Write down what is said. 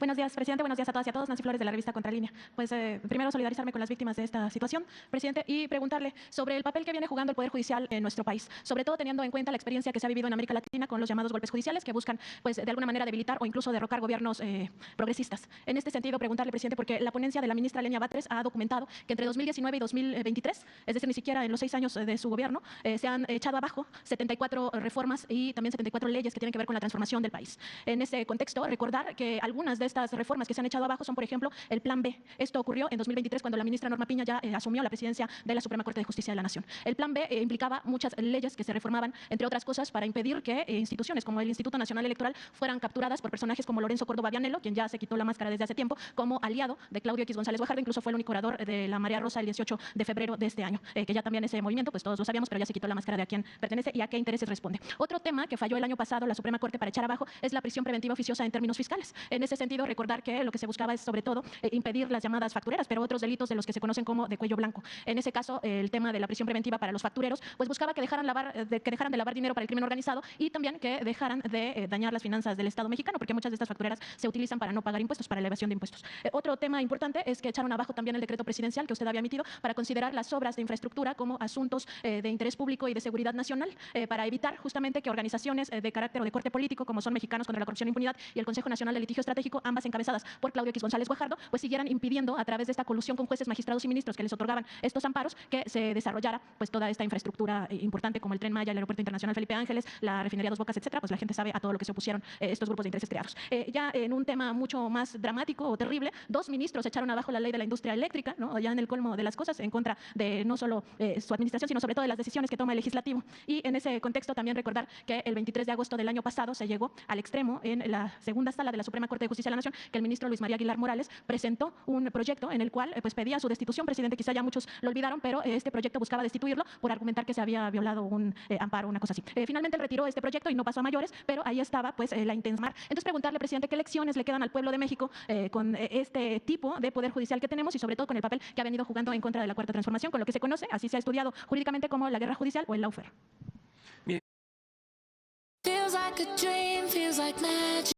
Buenos días, presidente. Buenos días a todas y a todos. Nancy Flores, de la revista Contralínea. Pues primero solidarizarme con las víctimas de esta situación, presidente, y preguntarle sobre el papel que viene jugando el Poder Judicial en nuestro país, sobre todo teniendo en cuenta la experiencia que se ha vivido en América Latina con los llamados golpes judiciales que buscan, pues, de alguna manera debilitar o incluso derrocar gobiernos progresistas. En este sentido, preguntarle, presidente, porque la ponencia de la ministra Lenia Batres ha documentado que entre 2019 y 2023, es decir, ni siquiera en los 6 años de su gobierno, se han echado abajo 74 reformas y también 74 leyes que tienen que ver con la transformación del país. En ese contexto, recordar que algunas de estas reformas que se han echado abajo son, por ejemplo, el Plan B. Esto ocurrió en 2023 cuando la ministra Norma Piña ya asumió la presidencia de la Suprema Corte de Justicia de la Nación. El Plan B implicaba muchas leyes que se reformaban, entre otras cosas, para impedir que instituciones como el Instituto Nacional Electoral fueran capturadas por personajes como Lorenzo Córdoba Vianello, quien ya se quitó la máscara desde hace tiempo, como aliado de Claudio X González Guajardo, incluso fue el único orador de la Marea Rosa el 18 de febrero de este año, que ya también ese movimiento, pues todos lo sabíamos, pero ya se quitó la máscara de a quién pertenece y a qué intereses responde. Otro tema que falló el año pasado la Suprema Corte para echar abajo es la prisión preventiva oficiosa en términos fiscales. En ese sentido, recordar que lo que se buscaba es, sobre todo, impedir las llamadas factureras, pero otros delitos de los que se conocen como de cuello blanco. En ese caso, el tema de la prisión preventiva para los factureros, pues buscaba que dejaran de lavar dinero para el crimen organizado y también que dejaran de dañar las finanzas del Estado mexicano, porque muchas de estas factureras se utilizan para no pagar impuestos, para la evasión de impuestos. Otro tema importante es que echaron abajo también el decreto presidencial que usted había emitido para considerar las obras de infraestructura como asuntos de interés público y de seguridad nacional, para evitar justamente que organizaciones de carácter o de corte político, como son Mexicanos contra la Corrupción e Impunidad y el Consejo Nacional de Litigio Estratégico, ambas encabezadas por Claudio X González Guajardo, pues siguieran impidiendo a través de esta colusión con jueces, magistrados y ministros que les otorgaban estos amparos que se desarrollara pues toda esta infraestructura importante como el Tren Maya, el Aeropuerto Internacional Felipe Ángeles, la refinería Dos Bocas, etcétera. Pues la gente sabe a todo lo que se opusieron estos grupos de intereses creados. Ya en un tema mucho más dramático o terrible, 2 ministros echaron abajo la ley de la industria eléctrica, ¿no? Ya en el colmo de las cosas, en contra de no solo su administración, sino sobre todo de las decisiones que toma el legislativo. Y en ese contexto también recordar que el 23 de agosto del año pasado se llegó al extremo en la segunda sala de la Suprema Corte de Justicia de la Nación, que el ministro Luis María Aguilar Morales presentó un proyecto en el cual pues pedía su destitución, presidente. Quizá ya muchos lo olvidaron, pero este proyecto buscaba destituirlo por argumentar que se había violado un amparo, una cosa así. Finalmente él retiró este proyecto y no pasó a mayores, pero ahí estaba pues la intención. Entonces preguntarle, presidente, qué lecciones le quedan al pueblo de México con este tipo de poder judicial que tenemos y sobre todo con el papel que ha venido jugando en contra de la Cuarta Transformación, con lo que se conoce, así se ha estudiado jurídicamente, como la guerra judicial o el lawfare. Feels like a dream, feels like magic.